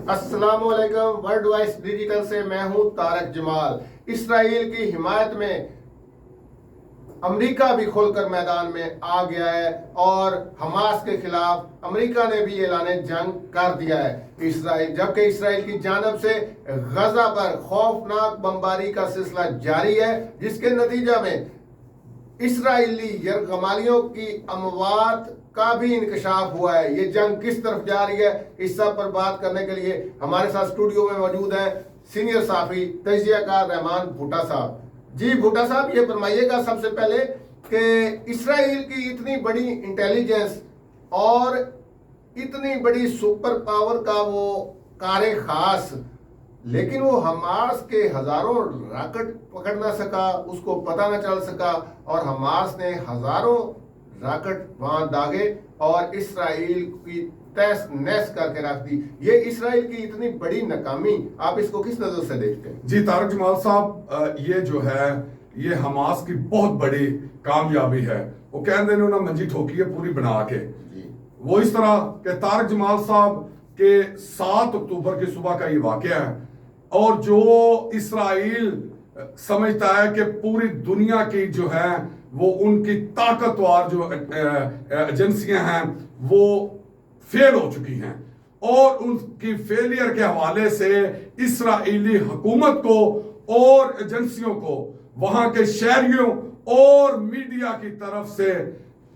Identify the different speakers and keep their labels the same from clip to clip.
Speaker 1: السلام علیکم، world voice digital سے میں ہوں طارق جمال۔ اسرائیل کی حمایت میں امریکہ بھی کھل کر میدان میں آ گیا ہے اور حماس کے خلاف امریکہ نے بھی اعلان جنگ کر دیا ہے۔ جبکہ اسرائیل کی جانب سے غزہ پر خوفناک بمباری کا سلسلہ جاری ہے، جس کے نتیجہ میں اسرائیلی یرغمالیوں کی اموات کا بھی انکشاف ہوا ہے۔ یہ جنگ کس طرف جا رہی ہے، اس سب پر بات کرنے کے لیے ہمارے ساتھ اسٹوڈیو میں موجود ہیں سینئر صحافی تجزیہ کار رحمان بھٹا صاحب۔ جی بھٹا صاحب، یہ فرمائیے گا سب سے پہلے کہ اسرائیل کی اتنی بڑی انٹیلیجنس اور اتنی بڑی سپر پاور کا وہ کار خاص، لیکن وہ حماس کے ہزاروں راکٹ پکڑ نہ سکا، اس کو پتہ نہ چل سکا، اور حماس نے ہزاروں راکٹ وہاں داغے اور اسرائیل کی تیس نیس کر کے رکھ دی۔ یہ اسرائیل کی اتنی بڑی ناکامی آپ اس کو کس نظر سے دیکھتے ہیں؟
Speaker 2: جی طارق جمال صاحب، یہ جو ہے یہ حماس کی بہت بڑی کامیابی ہے۔ وہ کہتے ہیں انہوں نے منجی ٹھوکی ہے پوری بنا کے۔ وہ اس طرح کہ طارق جمال صاحب کے 7 اکتوبر کی صبح کا یہ واقعہ ہے، اور جو اسرائیل سمجھتا ہے کہ پوری دنیا کی جو ہے وہ ان کی طاقتور جو ایجنسیاں ہیں وہ فیل ہو چکی ہیں، اور ان کی فیلئر کے حوالے سے اسرائیلی حکومت کو اور ایجنسیوں کو وہاں کے شہریوں اور میڈیا کی طرف سے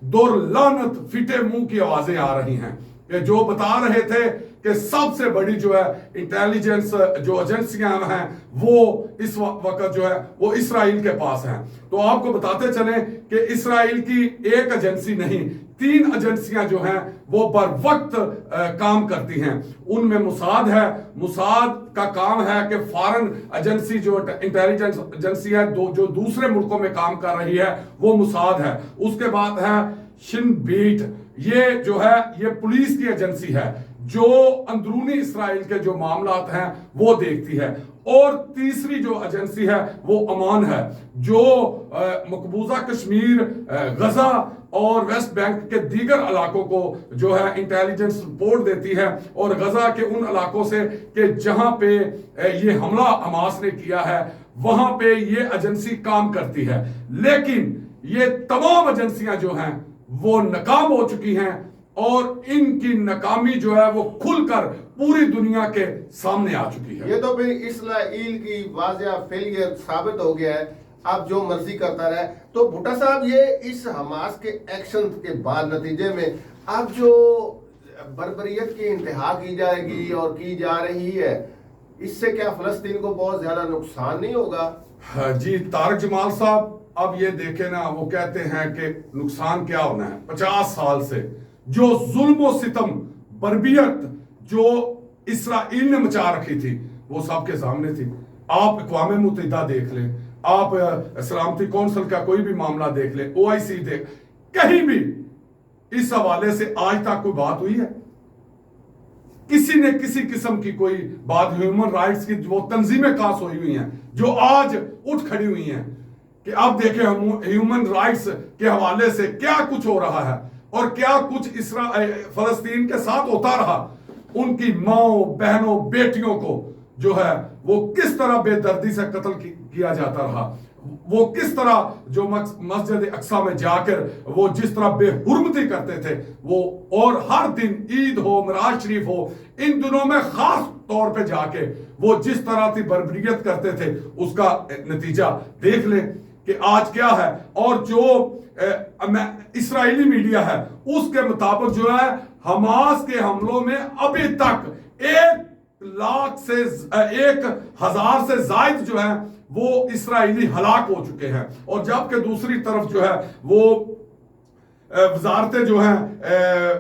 Speaker 2: دور لعنت فٹے منہ کی آوازیں آ رہی ہیں کہ جو بتا رہے تھے کہ سب سے بڑی جو ہے انٹیلیجنس جو ایجنسیاں ہیں وہ اس وقت جو ہے وہ اسرائیل کے پاس ہیں۔ تو آپ کو بتاتے چلیں کہ اسرائیل کی ایک ایجنسی نہیں، 3 ایجنسیاں جو ہیں وہ بر وقت کام کرتی ہیں۔ ان میں موساد ہے۔ موساد کا کام ہے کہ فارن ایجنسی جو انٹیلیجنس ایجنسی ہے جو دوسرے ملکوں میں کام کر رہی ہے وہ موساد ہے۔ اس کے بعد ہے شن بیٹ، یہ جو ہے یہ پولیس کی ایجنسی ہے جو اندرونی اسرائیل کے جو معاملات ہیں وہ دیکھتی ہے۔ اور تیسری جو ایجنسی ہے وہ امان ہے، جو مقبوضہ کشمیر، غزہ اور ویسٹ بینک کے دیگر علاقوں کو جو ہے انٹیلیجنس رپورٹ دیتی ہے، اور غزہ کے ان علاقوں سے کہ جہاں پہ یہ حملہ حماس نے کیا ہے وہاں پہ یہ ایجنسی کام کرتی ہے۔ لیکن یہ تمام ایجنسیاں جو ہیں وہ ناکام ہو چکی ہیں، اور ان کی ناکامی جو ہے وہ کھل کر پوری دنیا کے سامنے آ چکی ہے۔
Speaker 1: یہ تو پھر اسرائیل کی واضح فیلئر ثابت ہو گیا ہے، اب جو مرضی کرتا رہے۔ تو بھٹا صاحب، یہ اس حماس کے ایکشن کے بعد نتیجے میں اب جو بربریت کی انتہا کی جائے گی اور کی جا رہی ہے، اس سے کیا فلسطین کو بہت زیادہ نقصان نہیں ہوگا؟
Speaker 2: جی طارق جمال صاحب، اب یہ دیکھیں نا، وہ کہتے ہیں کہ نقصان کیا ہونا ہے۔ 50 سال سے جو ظلم و ستم بربریت جو اسرائیل نے مچا رکھی تھی وہ سب کے سامنے تھی۔ آپ اقوام متحدہ دیکھ لیں، آپ سلامتی کونسل کا کوئی بھی معاملہ دیکھ لیں، OIC دیکھ، کہیں بھی اس حوالے سے آج تک کوئی بات ہوئی ہے؟ کسی نے کسی قسم کی کوئی بات، ہیومن رائٹس کی وہ تنظیمیں کاس ہوئی ہوئی ہیں جو آج اٹھ کھڑی ہوئی ہیں کہ اب دیکھیں ہیومن رائٹس کے حوالے سے کیا کچھ ہو رہا ہے اور کیا کچھ فلسطین کے ساتھ ہوتا رہا۔ ان کی ماں بہنوں بیٹیوں کو جو ہے وہ کس طرح بے دردی سے قتل کیا جاتا رہا، وہ کس طرح جو مسجد اقصی میں جا کر وہ جس طرح بے حرمتی کرتے تھے وہ، اور ہر دن عید ہو، معراج شریف ہو، ان دنوں میں خاص طور پہ جا کے وہ جس طرح کی بربریت کرتے تھے، اس کا نتیجہ دیکھ لیں کہ آج کیا ہے۔ اور جو اسرائیلی میڈیا ہے اس کے مطابق جو ہے حماس کے حملوں میں ابھی تک 1,000 سے زائد جو ہے وہ اسرائیلی ہلاک ہو چکے ہیں، اور جبکہ دوسری طرف جو ہے وہ وزارتیں جو ہیں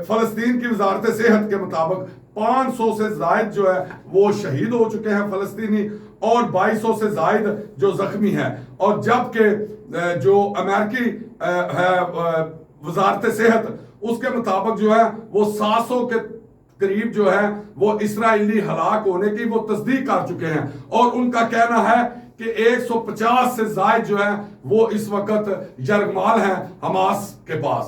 Speaker 2: فلسطین کی وزارت صحت کے مطابق 500 سے زائد جو ہے وہ شہید ہو چکے ہیں فلسطینی، اور 2200 سے زائد جو زخمی ہیں، اور جبکہ جو امریکی ہے وزارت صحت اس کے مطابق جو ہے وہ 700 کے قریب جو ہے وہ اسرائیلی ہلاک ہونے کی وہ تصدیق کر چکے ہیں، اور ان کا کہنا ہے کہ 150 سے زائد جو ہے وہ اس وقت یرغمال ہیں حماس کے پاس۔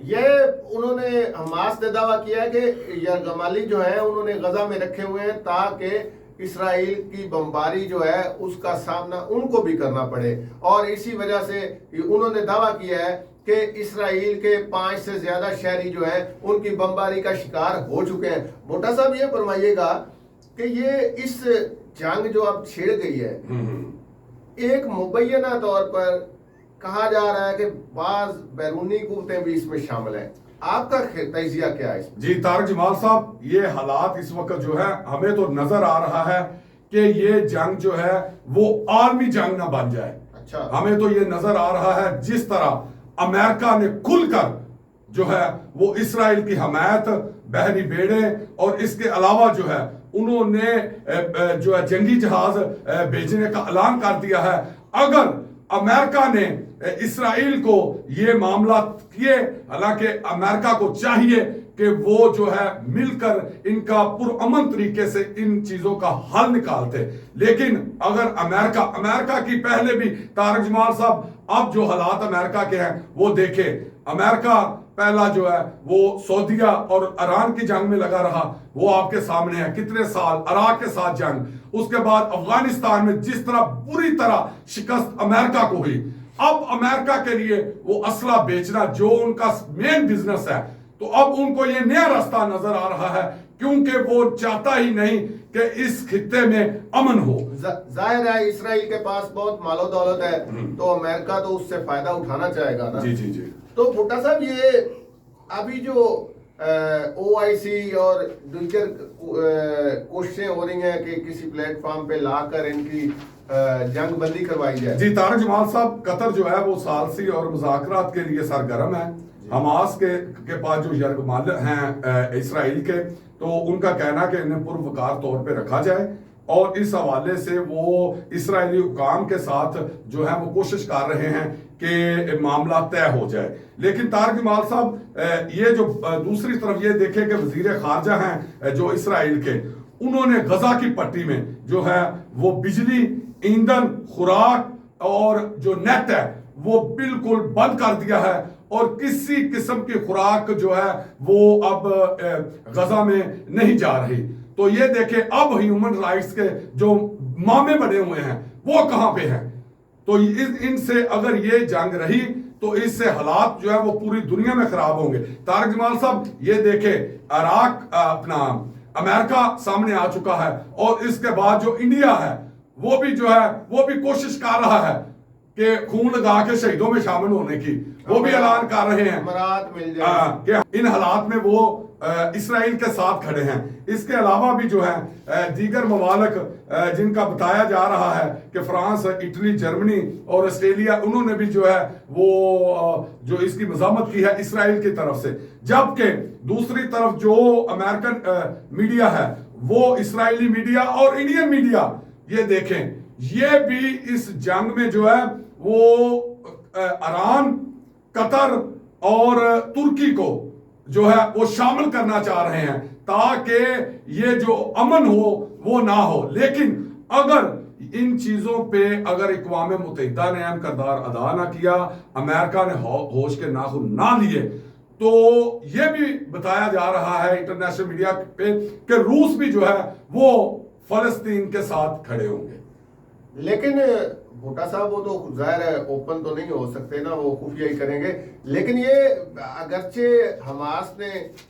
Speaker 1: یہ انہوں نے حماس نے دعویٰ کیا ہے کہ یرغمالی جو ہیں انہوں نے غزہ میں رکھے ہوئے ہیں تاکہ اسرائیل کی بمباری جو ہے اس کا سامنا ان کو بھی کرنا پڑے، اور اسی وجہ سے انہوں نے دعویٰ کیا ہے کہ اسرائیل کے 5 سے زیادہ شہری جو ہیں ان کی بمباری کا شکار ہو چکے ہیں۔ بھٹا صاحب یہ فرمائیے گا کہ یہ اس جنگ جو اب چھڑ گئی ہے، ایک مبینہ طور پر کہا جا رہا ہے کہ بعض بیرونی قوتیں بھی اس میں شامل ہیں، آپ کا تجزیہ کیا ہے اس میں؟
Speaker 2: جی طارق جمال صاحب، یہ حالات اس وقت جو ہے ہمیں تو نظر آ رہا ہے کہ یہ جنگ جو ہے وہ عالمی جنگ نہ بن جائے۔
Speaker 1: اچھا،
Speaker 2: ہمیں تو یہ نظر آ رہا ہے جس طرح امریکہ نے کھل کر جو ہے وہ اسرائیل کی حمایت، بحری بیڑے اور اس کے علاوہ جو ہے انہوں نے جو ہے جنگی جہاز بھیجنے کا اعلان کر دیا ہے۔ اگر امریکہ نے اسرائیل کو یہ معاملات کیے، حالانکہ امریکہ کو چاہیے کہ وہ جو ہے مل کر ان کا پرامن طریقے سے ان چیزوں کا حل نکالتے، لیکن اگر امریکہ کی پہلے بھی طارق جمال صاحب اب جو حالات امریکہ کے ہیں وہ دیکھیں، امریکہ پہلا جو ہے وہ سعودیہ اور ایران کی جنگ میں لگا رہا، وہ آپ کے سامنے ہے، کتنے سال عراق کے ساتھ جنگ، اس کے بعد افغانستان میں جس طرح بری طرح شکست امریکہ کو ہوئی، اب امریکہ کے لیے وہ اسلحہ بیچنا جو ان کا مین بزنس ہے، تو اب ان کو یہ نیا راستہ نظر آ رہا ہے کیونکہ وہ چاہتا ہی نہیں کہ اس خطے میں امن ہو۔
Speaker 1: ظاہر ہے اسرائیل کے پاس بہت مال و دولت ہے تو امریکہ تو اس سے فائدہ اٹھانا چاہے گا نا۔
Speaker 2: جی جی جی۔
Speaker 1: تو بھٹا صاحب یہ ابھی جو او آئی سی اور دیگر کوششیں ہو رہی ہیں کہ کسی پلیٹ فارم پہ لا کر ان کی جنگ بندی کروائی جائے۔
Speaker 2: جی طارق جمال صاحب، قطر جو ہے وہ ثالثی اور مذاکرات کے لیے سرگرم ہے۔ حماس کے پاس جو یرغمال ہیں اسرائیل کے، تو ان کا کہنا کہ انہیں پروقار طور پہ رکھا جائے، اور اس حوالے سے وہ اسرائیلی حکام کے ساتھ جو ہے وہ کوشش کر رہے ہیں کہ معاملہ طے ہو جائے۔ لیکن طارق جمال صاحب یہ جو دوسری طرف یہ دیکھیں کہ وزیر خارجہ ہیں جو اسرائیل کے، انہوں نے غزہ کی پٹی میں جو ہے وہ بجلی، ایندھن، خوراک اور جو نیٹ ہے وہ بالکل بند کر دیا ہے، اور کسی قسم کی خوراک جو ہے وہ اب غزہ میں نہیں جا رہی۔ تو یہ دیکھیں اب ہیومن رائٹس کے جو مامے بنے ہوئے ہیں وہ کہاں پہ ہیں؟ تو ان سے اگر یہ جنگ رہی تو اس سے حالات جو ہے وہ پوری دنیا میں خراب ہوں گے۔ طارق جمال صاحب یہ دیکھیں عراق اپنا امریکہ سامنے آ چکا ہے، اور اس کے بعد جو انڈیا ہے وہ بھی جو ہے وہ بھی کوشش کر رہا ہے کہ خون لگا کے شہیدوں میں شامل ہونے کی، وہ بھی اعلان کر رہے ہیں کہ ان حالات میں وہ اسرائیل کے ساتھ کھڑے ہیں۔ اس کے علاوہ بھی جو ہے دیگر ممالک جن کا بتایا جا رہا ہے کہ فرانس، اٹلی، جرمنی اور آسٹریلیا، انہوں نے بھی جو ہے وہ جو اس کی مذمت کی ہے اسرائیل کی طرف سے، جبکہ دوسری طرف جو امریکن میڈیا ہے وہ اسرائیلی میڈیا اور انڈین میڈیا، یہ دیکھیں یہ بھی اس جنگ میں جو ہے وہ ایران، قطر اور ترکی کو جو ہے وہ شامل کرنا چاہ رہے ہیں تاکہ یہ جو امن ہو وہ نہ ہو۔ لیکن اگر ان چیزوں پہ اگر اقوام متحدہ نے اہم کردار ادا نہ کیا، امریکہ نے ہوش کے ناخن نہ لیے، تو یہ بھی بتایا جا رہا ہے انٹرنیشنل میڈیا پہ کہ روس بھی جو ہے وہ فلسطین کے ساتھ کھڑے ہوں گے۔
Speaker 1: لیکن بھٹا صاحب وہ تو ظاہر ہے اوپن تو نہیں ہو سکتے نا، وہ خفیہ ہی کریں گے، لیکن یہ اگرچہ حماس نے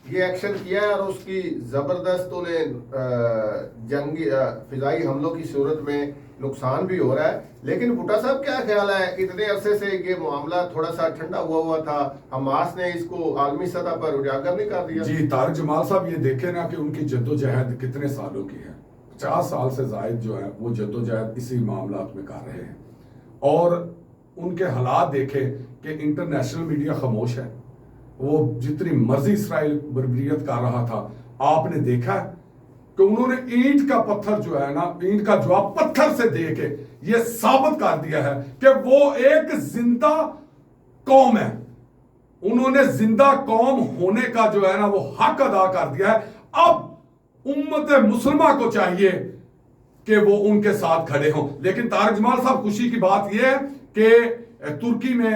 Speaker 1: یہ ایکشن کیا ہے اور اس کی زبردست انہیں جنگی فضائی حملوں کی صورت میں نقصان بھی ہو رہا ہے، لیکن بھٹا صاحب کیا خیال ہے اتنے عرصے سے یہ معاملہ تھوڑا سا ٹھنڈا ہوا تھا، حماس نے اس کو عالمی سطح پر اجاگر نہیں کر دیا؟
Speaker 2: جی طارق جمال صاحب یہ دیکھیں نا کہ ان کی جدوجہد کتنے سالوں کی ہے، 50 سال سے زائد جو ہے وہ جدوجہد اسی معاملات میں کر رہے ہیں، اور ان کے حالات دیکھیں کہ انٹرنیشنل میڈیا خاموش ہے، وہ جتنی مرضی اسرائیل بربریت کر رہا تھا، آپ نے دیکھا ہے کہ انہوں نے اینٹ کا پتھر جو ہے نا، اینٹ کا جواب پتھر سے دے کے یہ ثابت کر دیا ہے کہ وہ ایک زندہ قوم ہے، انہوں نے زندہ قوم ہونے کا جو ہے نا وہ حق ادا کر دیا ہے۔ اب امت مسلمہ کو چاہیے کہ وہ ان کے ساتھ کھڑے ہوں، لیکن طارق جمال صاحب خوشی کی بات یہ ہے کہ ترکی میں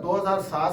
Speaker 1: 2007